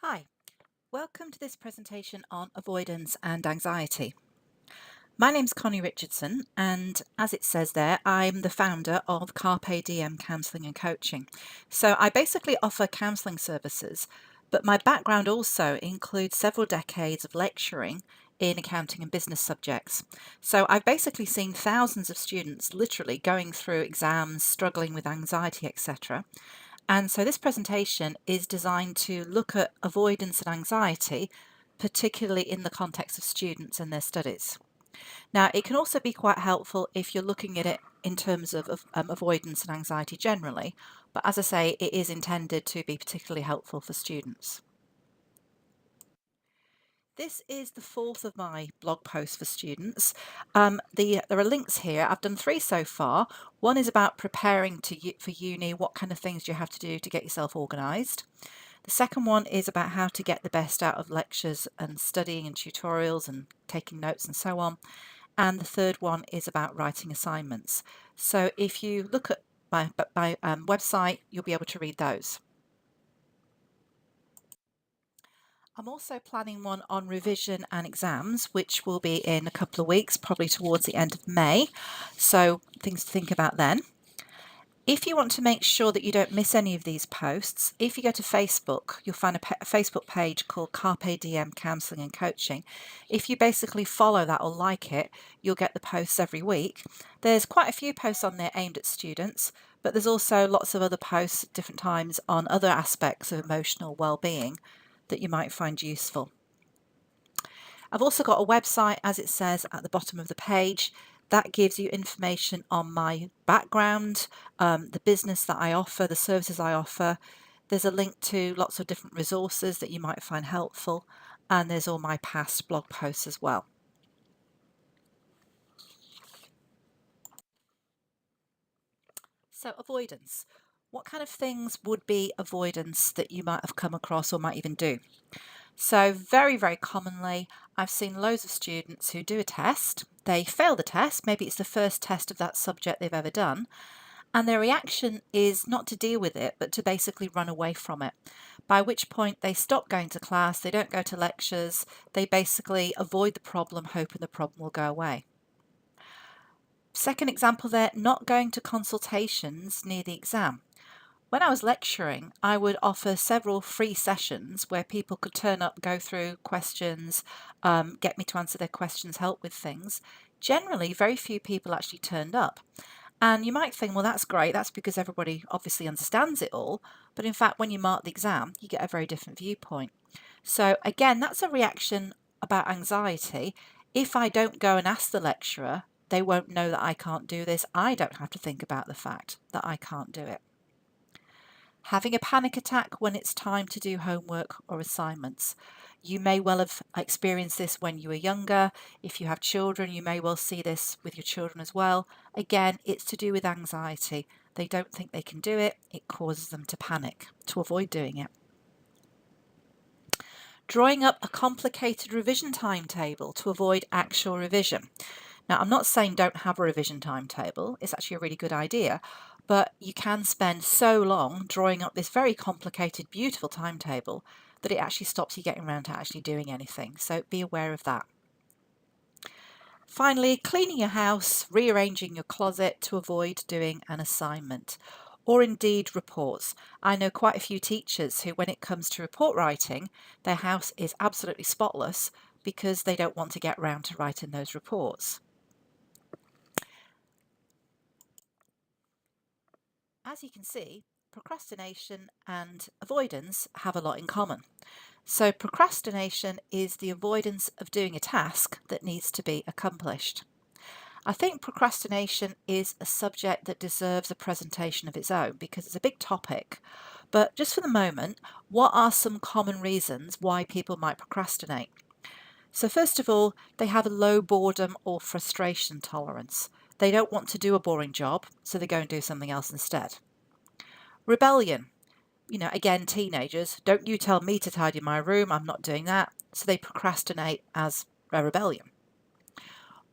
Hi, welcome to this presentation on avoidance and anxiety. My name's Connie Richardson, and as it says there, I'm the founder of Carpe Diem Counselling and Coaching. So I basically offer counselling services, but my background also includes several decades of lecturing in accounting and business subjects. So I've basically seen thousands of students literally going through exams, struggling with anxiety, etc. And so this presentation is designed to look at avoidance and anxiety, particularly in the context of students and their studies. Now, it can also be quite helpful if you're looking at it in terms of avoidance and anxiety generally, but as I say, it is intended to be particularly helpful for students. This is the fourth of my blog posts for students. There are links here. I've done three so far. One is about preparing for uni, what kind of things you have to do to get yourself organised. The second one is about how to get the best out of lectures and studying and tutorials and taking notes and so on. And the third one is about writing assignments. So if you look at my website, you'll be able to read those. I'm also planning one on revision and exams, which will be in a couple of weeks, probably towards the end of May. So things to think about then. If you want to make sure that you don't miss any of these posts, if you go to Facebook, you'll find a Facebook page called Carpe Diem Counselling and Coaching. If you basically follow that or like it, you'll get the posts every week. There's quite a few posts on there aimed at students, but there's also lots of other posts at different times on other aspects of emotional well-being that you might find useful. I've also got a website, as it says at the bottom of the page, that gives you information on my background, the business that I offer, the services I offer. There's a link to lots of different resources that you might find helpful, and there's all my past blog posts as well. So avoidance. What kind of things would be avoidance that you might have come across or might even do? So very, very commonly, I've seen loads of students who do a test, they fail the test, maybe it's the first test of that subject they've ever done, and their reaction is not to deal with it, but to basically run away from it. By which point they stop going to class, they don't go to lectures, they basically avoid the problem, hoping the problem will go away. Second example there, not going to consultations near the exam. When I was lecturing, I would offer several free sessions where people could turn up, go through questions, get me to answer their questions, help with things. Generally, very few people actually turned up. And you might think, well, that's great. That's because everybody obviously understands it all. But in fact, when you mark the exam, you get a very different viewpoint. So again, that's a reaction about anxiety. If I don't go and ask the lecturer, they won't know that I can't do this. I don't have to think about the fact that I can't do it. Having a panic attack when it's time to do homework or assignments. You may well have experienced this when you were younger. If you have children, you may well see this with your children as well. Again, it's to do with anxiety. They don't think they can do it. It causes them to panic, to avoid doing it. Drawing up a complicated revision timetable to avoid actual revision. Now, I'm not saying don't have a revision timetable. It's actually a really good idea, but you can spend so long drawing up this very complicated, beautiful timetable that it actually stops you getting around to actually doing anything. So be aware of that. Finally, cleaning your house, rearranging your closet to avoid doing an assignment, or indeed reports. I know quite a few teachers who, when it comes to report writing, their house is absolutely spotless because they don't want to get round to writing those reports. As you can see, procrastination and avoidance have a lot in common. So procrastination is the avoidance of doing a task that needs to be accomplished. I think procrastination is a subject that deserves a presentation of its own because it's a big topic. But just for the moment, what are some common reasons why people might procrastinate? So first of all, they have a low boredom or frustration tolerance. They don't want to do a boring job, so they go and do something else instead. Rebellion. Again, teenagers, don't you tell me to tidy my room, I'm not doing that. So they procrastinate as a rebellion.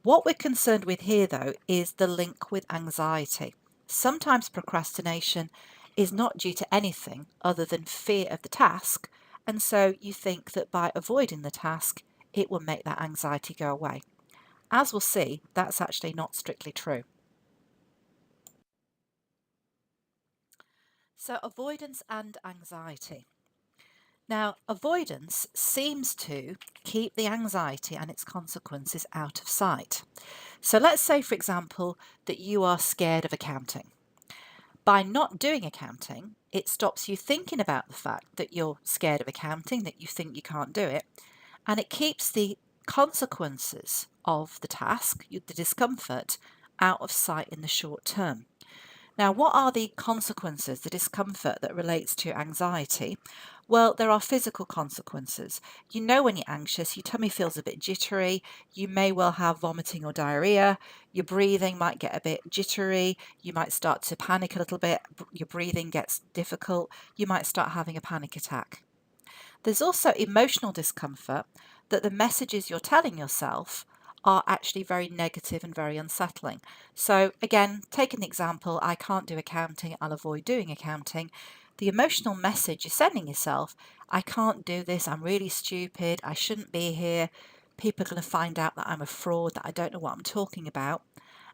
What we're concerned with here, though, is the link with anxiety. Sometimes procrastination is not due to anything other than fear of the task, and so you think that by avoiding the task, it will make that anxiety go away. As we'll see, that's actually not strictly true. So, avoidance and anxiety. Now, avoidance seems to keep the anxiety and its consequences out of sight. So, let's say, for example, that you are scared of accounting. By not doing accounting, it stops you thinking about the fact that you're scared of accounting, that you think you can't do it, and it keeps the consequences of the task, the discomfort, out of sight in the short term. Now, what are the consequences, the discomfort that relates to anxiety? Well, there are physical consequences. You know, when you're anxious, your tummy feels a bit jittery. You may well have vomiting or diarrhea. Your breathing might get a bit jittery. You might start to panic a little bit. Your breathing gets difficult. You might start having a panic attack. There's also emotional discomfort that the messages you're telling yourself are actually very negative and very unsettling. So, again, take an example: I can't do accounting, I'll avoid doing accounting. The emotional message you're sending yourself: I can't do this, I'm really stupid, I shouldn't be here, people are going to find out that I'm a fraud, that I don't know what I'm talking about.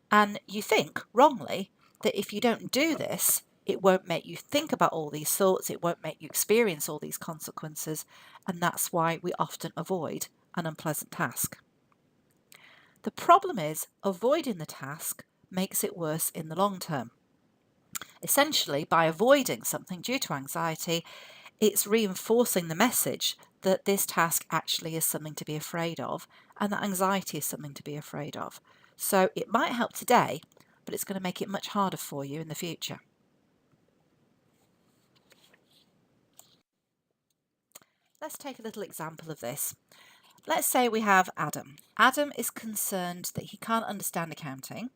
And you think, wrongly, that if you don't do this, it won't make you think about all these thoughts, it won't make you experience all these consequences, and that's why we often avoid an unpleasant task. The problem is, avoiding the task makes it worse in the long term. Essentially, by avoiding something due to anxiety, it's reinforcing the message that this task actually is something to be afraid of, and that anxiety is something to be afraid of. So it might help today, but it's going to make it much harder for you in the future. Let's take a little example of this. Let's say we have Adam. Adam is concerned that he can't understand accounting,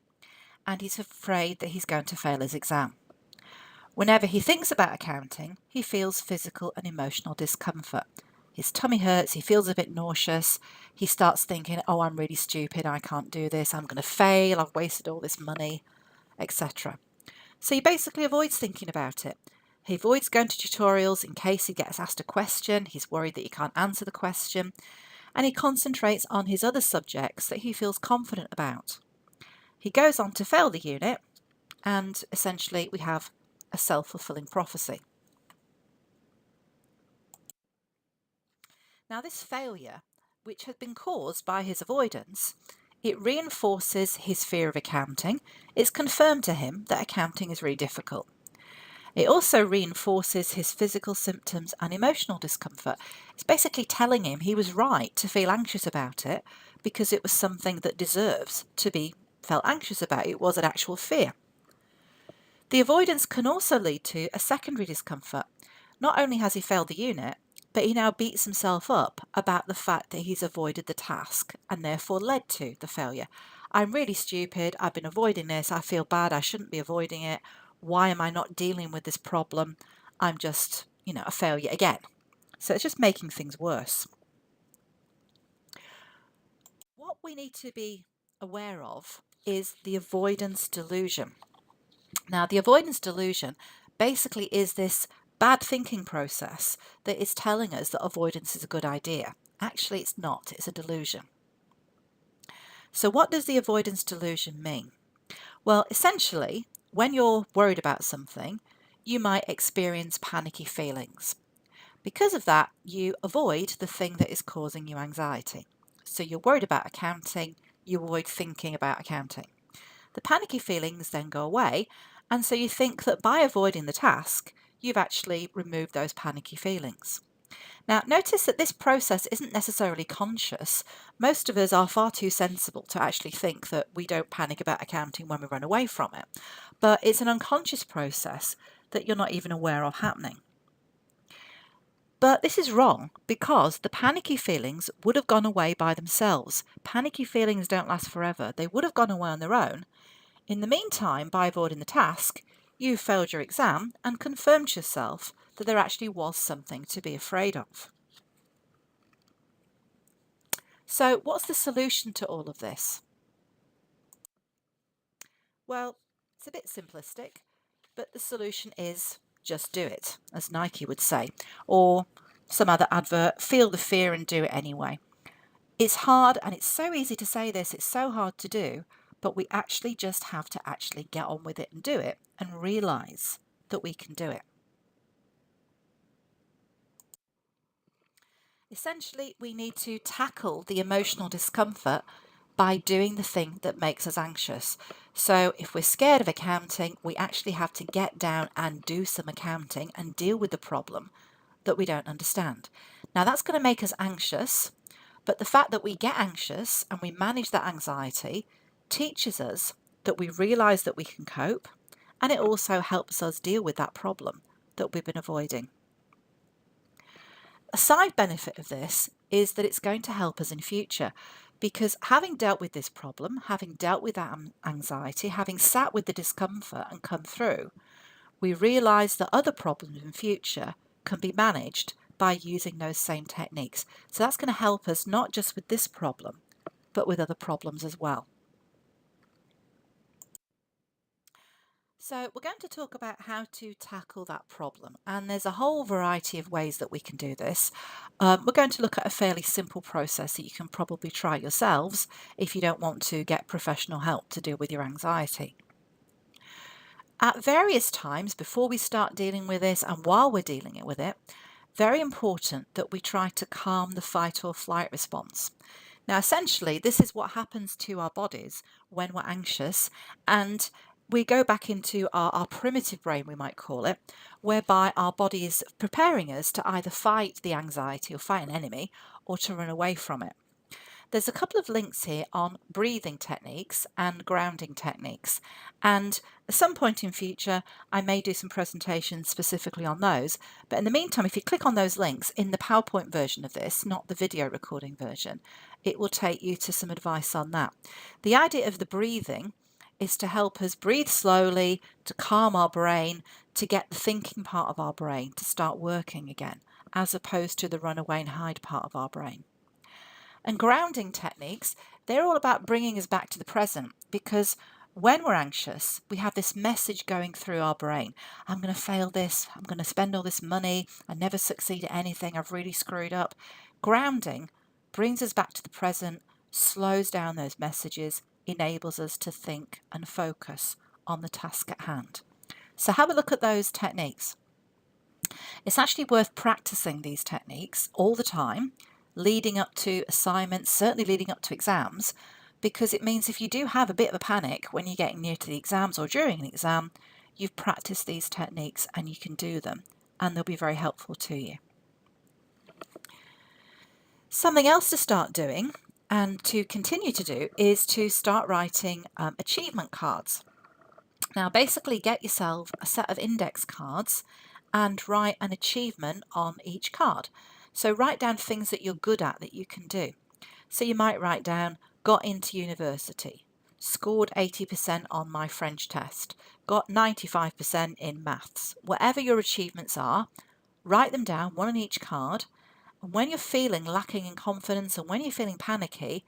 and he's afraid that he's going to fail his exam. Whenever he thinks about accounting, he feels physical and emotional discomfort. His tummy hurts, he feels a bit nauseous, he starts thinking, oh, I'm really stupid, I can't do this, I'm going to fail, I've wasted all this money, etc. So he basically avoids thinking about it. He avoids going to tutorials in case he gets asked a question, he's worried that he can't answer the question, and he concentrates on his other subjects that he feels confident about. He goes on to fail the unit, and essentially we have a self-fulfilling prophecy. Now, this failure, which had been caused by his avoidance, it reinforces his fear of accounting. It's confirmed to him that accounting is really difficult. It also reinforces his physical symptoms and emotional discomfort. It's basically telling him he was right to feel anxious about it because it was something that deserves to be felt anxious about. It was an actual fear. The avoidance can also lead to a secondary discomfort. Not only has he failed the unit, but he now beats himself up about the fact that he's avoided the task and therefore led to the failure. I'm really stupid, I've been avoiding this, I feel bad, I shouldn't be avoiding it. Why am I not dealing with this problem? I'm just, a failure again. So it's just making things worse. What we need to be aware of is the avoidance delusion. Now, the avoidance delusion basically is this bad thinking process that is telling us that avoidance is a good idea. Actually, it's not, it's a delusion. So, what does the avoidance delusion mean? Well, essentially, when you're worried about something, you might experience panicky feelings. Because of that, you avoid the thing that is causing you anxiety. So, you're worried about accounting, you avoid thinking about accounting. The panicky feelings then go away, and so you think that by avoiding the task, you've actually removed those panicky feelings. Now, notice that this process isn't necessarily conscious. Most of us are far too sensible to actually think that we don't panic about accounting when we run away from it. But it's an unconscious process that you're not even aware of happening. But this is wrong because the panicky feelings would have gone away by themselves. Panicky feelings don't last forever. They would have gone away on their own. In the meantime, by avoiding the task, you failed your exam and confirmed to yourself that there actually was something to be afraid of. So, what's the solution to all of this? Well, it's a bit simplistic, but the solution is just do it, as Nike would say, or some other advert, feel the fear and do it anyway. It's hard, and it's so easy to say this, it's so hard to do, but we actually just have to actually get on with it and do it and realize that we can do it. Essentially, we need to tackle the emotional discomfort by doing the thing that makes us anxious. So if we're scared of accounting, we actually have to get down and do some accounting and deal with the problem that we don't understand. Now that's going to make us anxious, but the fact that we get anxious and we manage that anxiety teaches us that we realize that we can cope, and it also helps us deal with that problem that we've been avoiding. A side benefit of this is that it's going to help us in future, because having dealt with this problem, having dealt with that anxiety, having sat with the discomfort and come through, we realize that other problems in future can be managed by using those same techniques. So that's going to help us not just with this problem, but with other problems as well. So we're going to talk about how to tackle that problem, and there's a whole variety of ways that we can do this. We're going to look at a fairly simple process that you can probably try yourselves if you don't want to get professional help to deal with your anxiety. At various times before we start dealing with this and while we're dealing with it, very important that we try to calm the fight or flight response. Now, essentially, this is what happens to our bodies when we're anxious, and we go back into our primitive brain, we might call it, whereby our body is preparing us to either fight the anxiety or fight an enemy or to run away from it. There's a couple of links here on breathing techniques and grounding techniques, and at some point in future I may do some presentations specifically on those, but in the meantime, if you click on those links in the PowerPoint version of this, not the video recording version, it will take you to some advice on that. The idea of the breathing is to help us breathe slowly, to calm our brain, to get the thinking part of our brain to start working again, as opposed to the run away and hide part of our brain. And grounding techniques, they're all about bringing us back to the present, because when we're anxious, we have this message going through our brain. I'm going to fail this. I'm going to spend all this money. I never succeed at anything. I've really screwed up. Grounding brings us back to the present, slows down those messages, enables us to think and focus on the task at hand. So have a look at those techniques. It's actually worth practicing these techniques all the time, leading up to assignments, certainly leading up to exams, because it means if you do have a bit of a panic when you're getting near to the exams or during an exam, you've practiced these techniques and you can do them, and they'll be very helpful to you. Something else to start doing and to continue to do is to start writing achievement cards. Now basically get yourself a set of index cards and write an achievement on each card. So write down things that you're good at that you can do. So you might write down, got into university, scored 80% on my French test, got 95% in maths. Whatever your achievements are, write them down, one on each card. And when you're feeling lacking in confidence and when you're feeling panicky,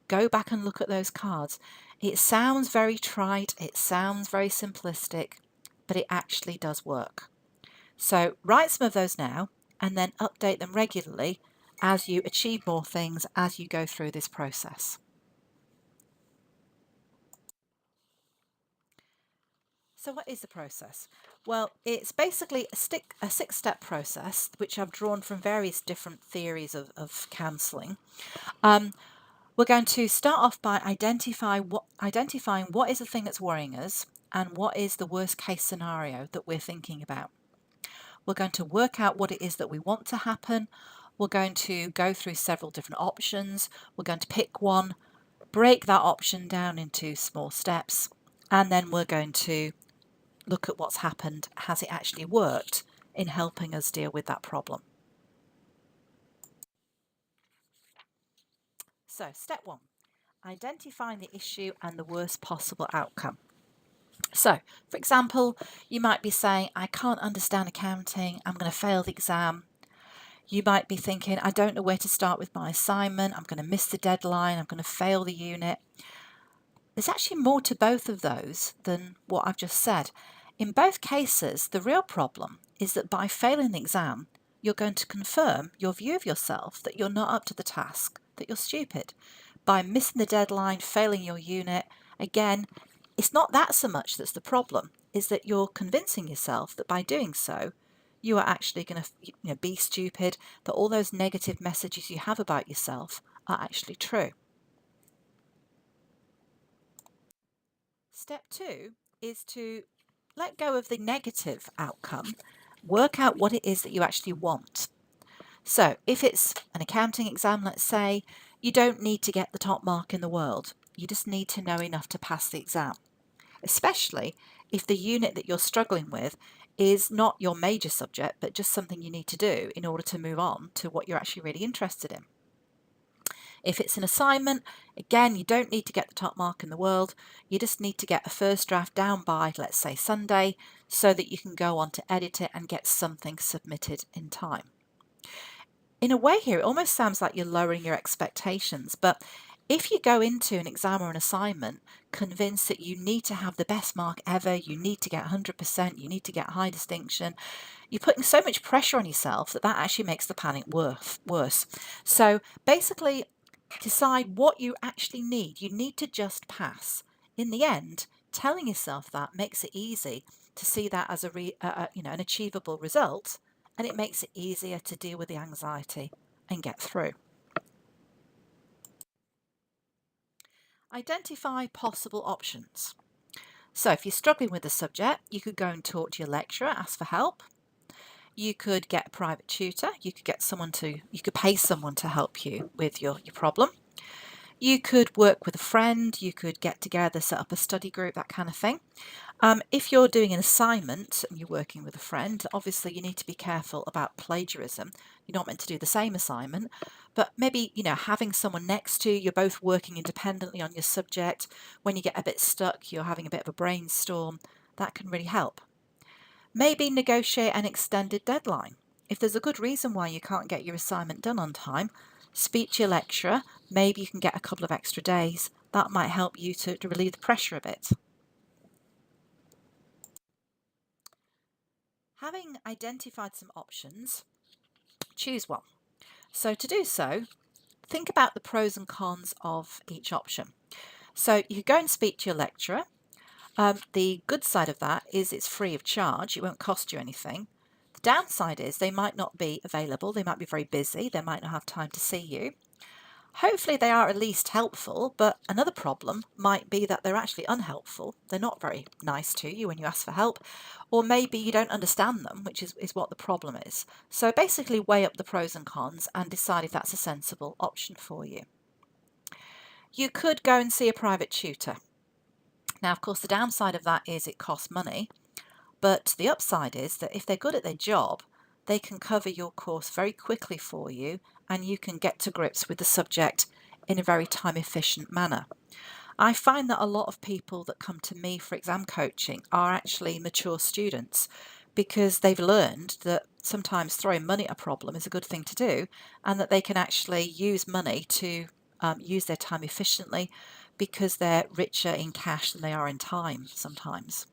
go back and look at those cards. It sounds very trite, it sounds very simplistic, but it actually does work. So write some of those now and then update them regularly as you achieve more things as you go through this process. So what is the process? Well, it's basically a six-step process, which I've drawn from various different theories of counselling. We're going to start off by identifying what is the thing that's worrying us and what is the worst case scenario that we're thinking about. We're going to work out what it is that we want to happen. We're going to go through several different options. We're going to pick one, break that option down into small steps, and then we're going to look at what's happened. Has it actually worked in helping us deal with that problem? So, step one, identifying the issue and the worst possible outcome. So, for example, you might be saying, I can't understand accounting, I'm going to fail the exam. You might be thinking, I don't know where to start with my assignment, I'm going to miss the deadline, I'm going to fail the unit. There's actually more to both of those than what I've just said. In both cases, the real problem is that by failing the exam, you're going to confirm your view of yourself that you're not up to the task, that you're stupid. By missing the deadline, failing your unit, again, it's not that so much that's the problem, is that you're convincing yourself that by doing so, you are actually going to be stupid, that all those negative messages you have about yourself are actually true. Step 2 is to let go of the negative outcome, work out what it is that you actually want. So if it's an accounting exam, let's say, you don't need to get the top mark in the world. You just need to know enough to pass the exam, especially if the unit that you're struggling with is not your major subject, but just something you need to do in order to move on to what you're actually really interested in. If it's an assignment, again, you don't need to get the top mark in the world. You just need to get a first draft down by, let's say, Sunday, so that you can go on to edit it and get something submitted in time. In a way here, it almost sounds like you're lowering your expectations, but if you go into an exam or an assignment convinced that you need to have the best mark ever, you need to get 100%, you need to get high distinction, you're putting so much pressure on yourself that actually makes the panic worse. So basically, decide what you actually need. You need to just pass. In the end, telling yourself that makes it easy to see that as an achievable result, and it makes it easier to deal with the anxiety and get through. Identify possible options. So if you're struggling with the subject, you could go and talk to your lecturer, ask for help. You could get a private tutor. You could pay someone to help you with your problem. You could work with a friend. You could get together, set up a study group, that kind of thing. If you're doing an assignment and you're working with a friend, obviously you need to be careful about plagiarism. You're not meant to do the same assignment, but maybe, having someone next to you, you're both working independently on your subject. When you get a bit stuck, you're having a bit of a brainstorm. That can really help. Maybe negotiate an extended deadline. If there's a good reason why you can't get your assignment done on time, speak to your lecturer. Maybe you can get a couple of extra days. That might help you to relieve the pressure a bit. Having identified some options, choose one. So to do so, think about the pros and cons of each option. So you could go and speak to your lecturer. The good side of that is it's free of charge. It won't cost you anything. The downside is they might not be available. They might be very busy. They might not have time to see you. Hopefully they are at least helpful, but another problem might be that they're actually unhelpful. They're not very nice to you when you ask for help, or maybe you don't understand them, which is what the problem is. So basically weigh up the pros and cons and decide if that's a sensible option for you. You could go and see a private tutor. Now, of course, the downside of that is it costs money, but the upside is that if they're good at their job, they can cover your course very quickly for you and you can get to grips with the subject in a very time efficient manner. I find that a lot of people that come to me for exam coaching are actually mature students because they've learned that sometimes throwing money at a problem is a good thing to do and that they can actually use money to use their time efficiently because they're richer in cash than they are in time sometimes.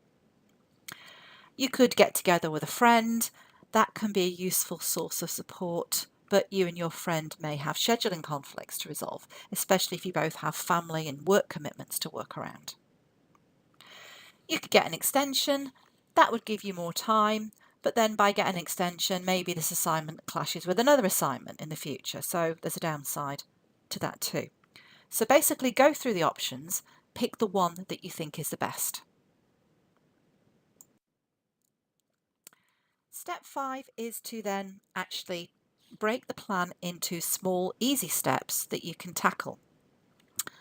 You could get together with a friend. That can be a useful source of support, but you and your friend may have scheduling conflicts to resolve, especially if you both have family and work commitments to work around. You could get an extension. That would give you more time, but then by getting an extension, maybe this assignment clashes with another assignment in the future, so there's a downside to that too. So basically go through the options, pick the one that you think is the best. Step 5 is to then actually break the plan into small, easy steps that you can tackle.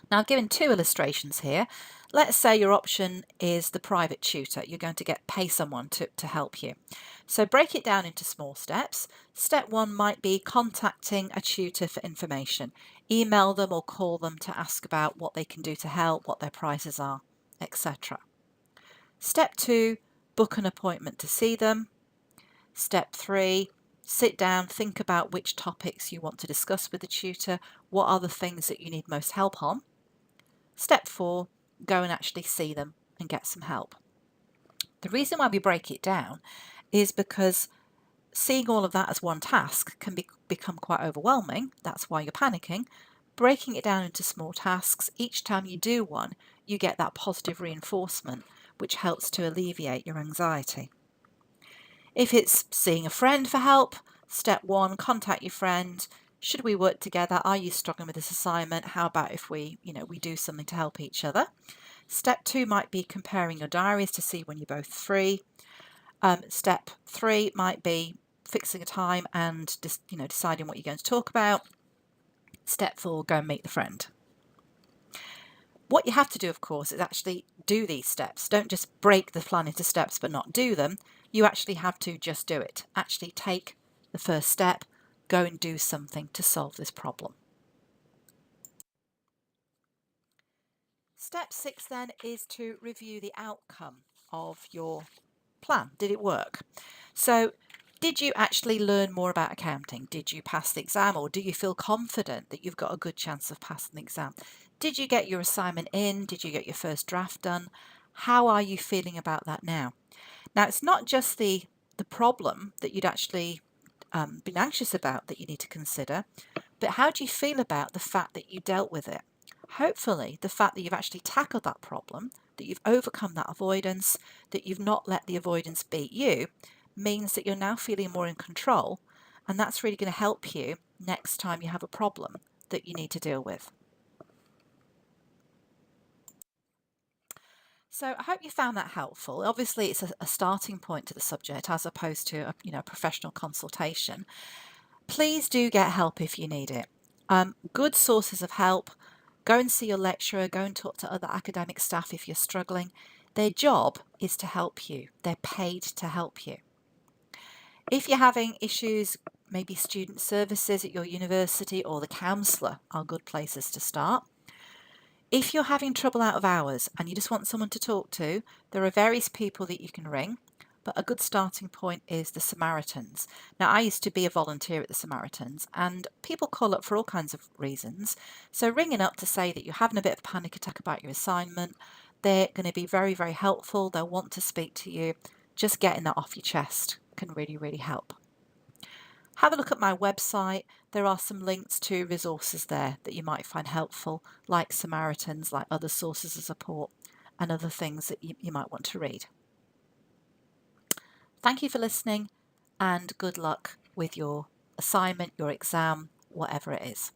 Now, I've given two illustrations here. Let's say your option is the private tutor. You're going to pay someone to help you. So break it down into small steps. Step 1 might be contacting a tutor for information. Email them or call them to ask about what they can do to help, what their prices are, etc. Step 2, book an appointment to see them. Step 3, sit down, think about which topics you want to discuss with the tutor, what are the things that you need most help on. Step 4, go and actually see them and get some help. The reason why we break it down is because seeing all of that as one task can become quite overwhelming. That's why you're panicking. Breaking it down into small tasks, each time you do one, you get that positive reinforcement, which helps to alleviate your anxiety. If it's seeing a friend for help, step 1, contact your friend. Should we work together? Are you struggling with this assignment? How about if we do something to help each other? Step 2 might be comparing your diaries to see when you're both free. Step 3 might be fixing a time and deciding what you're going to talk about. Step 4, go and meet the friend. What you have to do, of course, is actually do these steps. Don't just break the plan into steps but not do them. You actually have to just do it. Actually take the first step, go and do something to solve this problem. Step 6 then is to review the outcome of your plan. Did it work? So did you actually learn more about accounting? Did you pass the exam, or do you feel confident that you've got a good chance of passing the exam? Did you get your assignment in? Did you get your first draft done? How are you feeling about that now? Now, it's not just the problem that you'd actually been anxious about that you need to consider, but how do you feel about the fact that you dealt with it? Hopefully, the fact that you've actually tackled that problem, that you've overcome that avoidance, that you've not let the avoidance beat you, means that you're now feeling more in control, and that's really going to help you next time you have a problem that you need to deal with. So I hope you found that helpful. Obviously, it's a starting point to the subject as opposed to a professional consultation. Please do get help if you need it. Good sources of help. Go and see your lecturer. Go and talk to other academic staff if you're struggling. Their job is to help you. They're paid to help you. If you're having issues, maybe student services at your university or the counsellor are good places to start. If you're having trouble out of hours and you just want someone to talk to, there are various people that you can ring, but a good starting point is the Samaritans. Now, I used to be a volunteer at the Samaritans, and people call up for all kinds of reasons. So ringing up to say that you're having a bit of a panic attack about your assignment, they're going to be very, very helpful. They'll want to speak to you. Just getting that off your chest can really, really help. Have a look at my website. There are some links to resources there that you might find helpful, like Samaritans, like other sources of support, and other things that you might want to read. Thank you for listening, and good luck with your assignment, your exam, whatever it is.